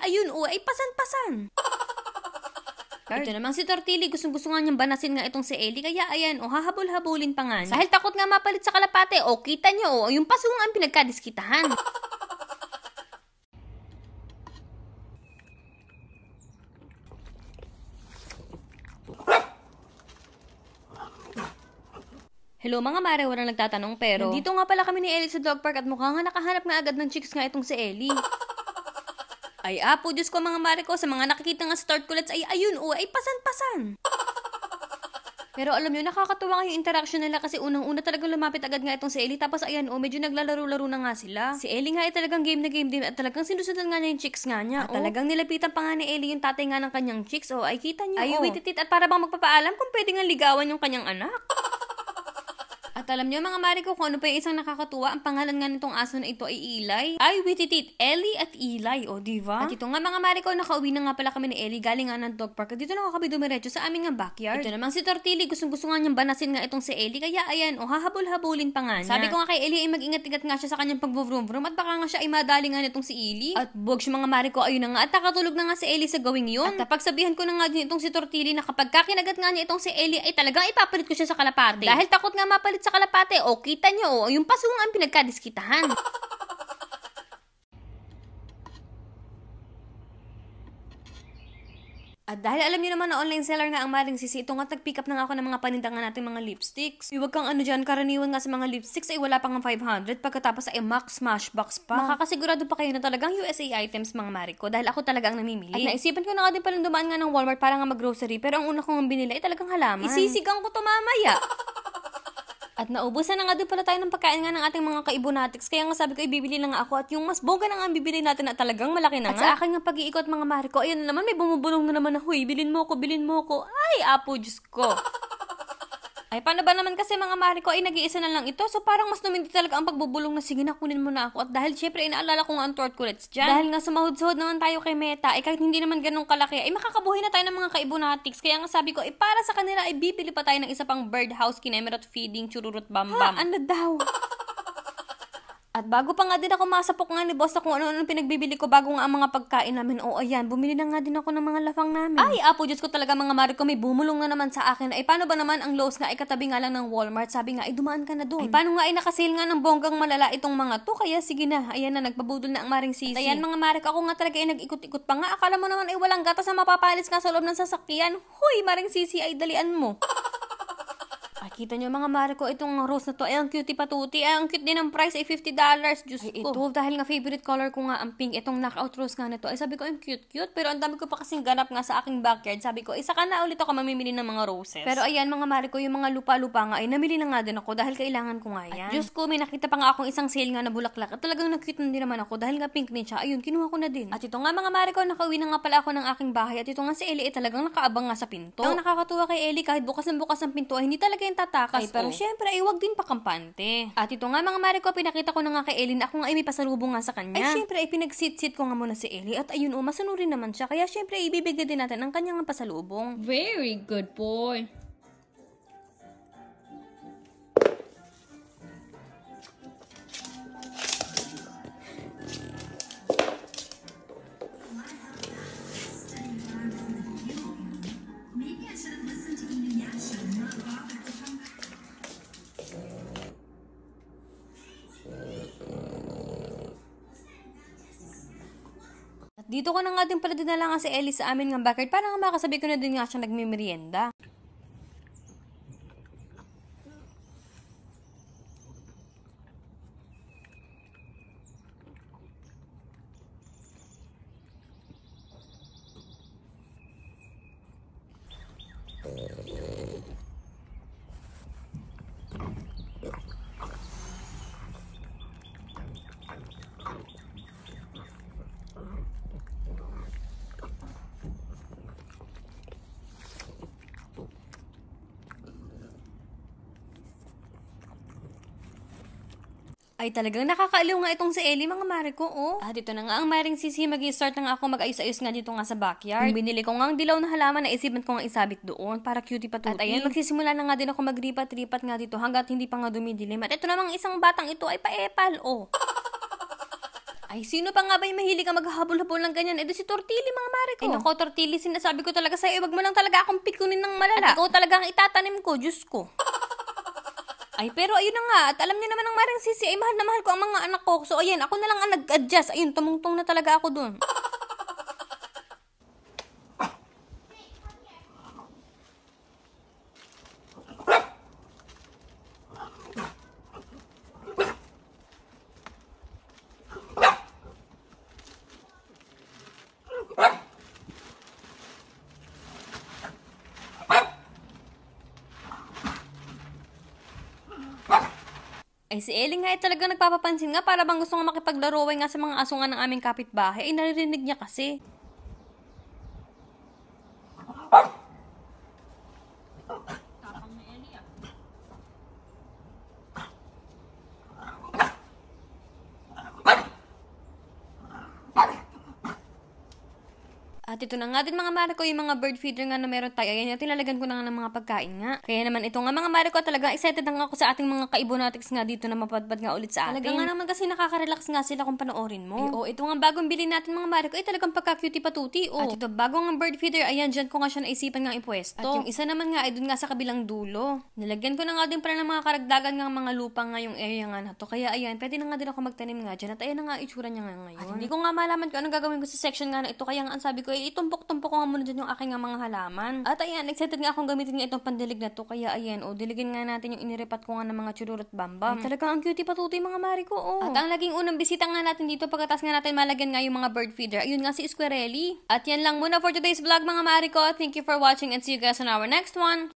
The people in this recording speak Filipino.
ayun ay pasan-pasan. Ito namang si Tortili, gustong-gusto nga niyang banasin nga itong si Ellie, kaya ayan, hahabol-habulin pa nga niya. Dahil takot nga mapalit sa kalapate, kita niyo, yung pasungan pinagkadiskitahan. Hello mga mare, walang nagtatanong pero nandito nga pala kami ni Ellie sa dog park at mukhang nga nakahanap nga agad ng chicks nga itong si Ellie. Ay apo, Diyos ko mga mare ko, sa mga nakikita nga sa tortulets ay ayun ay pasan-pasan. Pero alam nyo, nakakatuwa nga yung interaction nila kasi unang-una talagang lumapit agad nga itong si Ellie. Tapos ayan, medyo naglalaro-laro na nga sila. Si Ellie nga ay talagang game na game din at talagang sinusundan nga niya yung chicks nga niya. At talagang nilapitan pa nga ni Ellie yung tatay nga ng kanyang chicks. Ay kita nyo. Ay wititit at para bang magpapaalam kung pwede nga ligawan yung kanyang anak. At alam niyo mga mare ko kung ano pa yung isang nakakatuwa, ang pangalan nga nitong aso na ito ay Eli. Ay, wititit, Ellie at Eli, diba? At ito nga mga mare ko, nakauwi na nga pala kami ni Ellie galing nga ng dog park. At dito na nga kami dumiretso sa aming nga backyard. Ito namang si Tortili, gustong-gusto nga niyang banasin nga itong si Ellie, kaya ayan, hahabol-habulin pa nga niya. Sabi ko nga kay Ellie ay mag-ingat-ingat nga siya sa kanyang pag-vroom-vroom at baka nga siya ay madali nga nitong si Eli. At bugs mga mare ko, ayun na nga, at nakatulog na nga si Ellie sa gawing yun. At pagsabihan ko na nga din itong si Tortili na kapag kakinagat nga niya itong si Ellie ay talagang ipapalit ko siya sa kalapate. Dahil takot nga mapalit sa kalapate, kita nyo, yung pasungan pinagkadiskitahan. At dahil alam niyo naman na online seller nga ang Maring Sisi, ito nga nag-pick up na nga ako ng mga paninda nga natin mga lipsticks. Huwag kang dyan, karaniwan nga sa mga lipsticks ay wala pang 500, pagkatapos ay max smashbox pa. Makakasigurado pa kayo na talagang USA items mga Mariko, dahil ako talaga ang namimili. At naisipan ko na nga din palang dumaan nga ng Walmart para nga mag-grocery, pero ang una kong binili ay talagang halaman. Isisigang ko to mamaya. At naubusan na nga din pala tayo ng pagkain nga ng ating mga kaibonatics. Kaya nga sabi ko, ibibili na nga ako. At yung mas bongga na nga ang bibili natin na talagang malaki na nga. At sa akin nga pag-iikot mga mare ko, ayun na naman, may bumubulong na naman na, huy, bilin mo ko, bilin mo ko. Ay, apo, Diyos ko. Ay, paano ba naman kasi mga mare ko, ay nag-iisa na lang ito. So, parang mas numindi talaga ang pagbubulong na, sige na, kunin mo na ako. At dahil, syempre, inaalala ko nga ang tortulets dyan. Dahil nga sumahod-sahod naman tayo kay Meta, ay kahit hindi naman ganun kalaki, ay makakabuhay na tayo ng mga kaibonatics. Kaya nga sabi ko, ay para sa kanila, ay bibili pa tayo ng isa pang birdhouse, kinemerot feeding, chururut bambam. Ano daw? At bago pa nga din ako masapok nga ni boss na kung ano-ano pinagbibili ko bago nga ang mga pagkain namin. Ayan, bumili na nga din ako ng mga lafang namin. Ay, apo, Diyos ko talaga mga mare ko, may bumulong na naman sa akin. Ay, paano ba naman ang Lowe's nga ay katabi nga lang ng Walmart? Sabi nga, ay dumaan ka na doon. Ay, paano nga ay nakasale nga ng bonggang malala itong mga to? Kaya sige na, ayan na, nagpabudol na ang Maring Sisi. Ayan mga mare ko, ako nga talaga ay nag-ikot-ikot pa nga. Akala mo naman ay walang gatas na mapapalis nga sa loob ng sasakyan. Huy, Maring Sisi, ay dalian mo. Kita nyo mga mare ko, itong rose na to, ay ang cutie patuti, ay ang cute din ang price ay $50, Diyos ko. Ito, dahil nga favorite color ko nga ang pink, itong knockout rose nga nito, ay sabi ko, ang cute, pero ang dami ko pa kasing ganap nga sa aking backyard, sabi ko, saka na ulit ako mamimili ng mga roses. Pero ayan mga mare ko, yung mga lupa-lupa nga, ay namili na nga din ako, dahil kailangan ko nga yan. At Diyos ko, may nakita pa nga akong isang sale nga na bulaklak, at talagang na-cute na din naman ako, dahil nga pink din siya, ayun, kinuha ko na din. At ito nga mga mare ko, nakauwi na nga pala ako ng aking bahay, at ito nga si Ellie ay talagang nakaabang nga sa pinto. Ang nakakatuwa kay Ellie, kahit bukas ng pinto, ay hindi talaga yung tatakas. Ay, pero syempre, ay wag din pakampante. At ito nga mga mare ko, pinakita ko na nga kay Ellie na ako nga ay may pasalubong nga sa kanya. Ay syempre, ay pinagsit-sit ko nga muna si Ellie. At ayun masunurin naman siya. Kaya syempre, ibibigay din natin ang kanyang pasalubong. Very good boy. Dito ko na nga din pala dinala nga si Ellie sa amin ng backyard para nga makasabi ko na din nga siya nagmimerienda. Ay talagang nakakaaliw nga itong si Ellie mga mare ko, At ito na nga ang Maring Sisi, mag-i-start na nga ako mag-ayos-ayos nga dito nga sa backyard. Binili ko nga ang dilaw na halaman na isipan ko nga isabit doon para cutie patuti. At ayan, magsisimula na nga din ako magripat-ripat nga dito hanggat hindi pa nga dumidilim. At ito namang isang batang ito ay paepal, Ay, sino pa nga ba yung mahilig ka maghahabol-habol ng ganyan? Si Tortili, mga mare ko. Ay, nako, Tortili, sinasabi ko talaga sa'yo, wag mo lang talaga akong pikunin ng malala. At ikaw talaga ang itatanim ko, Diyos ko. Ay, pero ayun na nga, at alam niyo naman ng Maring Sisi, ay mahal na mahal ko ang mga anak ko. So, ayan, ako na lang ang nag-adjust. Ayun, tumungtong na talaga ako dun. Ay, si Ellie nga ay talaga nagpapapansin nga para bang gusto nga makipaglaro nga sa mga aso nga ng aming kapitbahay. Ay, naririnig niya kasi. At ito na nga din mga mare ko, yung mga bird feeder nga na meron tayo. Ayan, tinalagan ko na nga ng mga pagkain nga. Kaya naman ito nga mga mare ko, talaga excited na nga ako sa ating mga kaibonatics nga dito na mapadpad nga ulit sa atin. Talaga nga naman kasi nakaka-relax nga sila kung panoorin mo. Ay, ito nga bagong bilhin natin mga mare ko, ay talagang pagka-cutie patuti. At ito, bagong bird feeder, ayan, dyan ko nga siya naisipan nga ipwesto. At yung isa naman nga ay dun nga sa kabilang dulo. Nilagyan ko na nga din pala ng mga karagdagan nga mga lupa nga yung area nga na to. Kaya ayan, pwede na nga din ako magtanim nga dyan. At ayan na nga itsura niya nga ngayon. At hindi ko nga malaman kung anong gagawin ko sa section nga na ito. Kaya nga ang sabi ko, itumpok-tumpok ko nga muna dyan yung aking nga mga halaman. At ayan, excited nga akong gamitin nga itong pandilig na to. Kaya ayan, diligin nga natin yung inirepat ko nga ng mga chururot bambam. Ay, talagang ang cutie patutoy mga mari ko, At ang naging unang bisita nga natin dito pagkatas nga natin malagyan nga yung mga bird feeder. Ayun nga si Squirrelli. At yan lang muna for today's vlog mga mari ko. Thank you for watching and see you guys on our next one.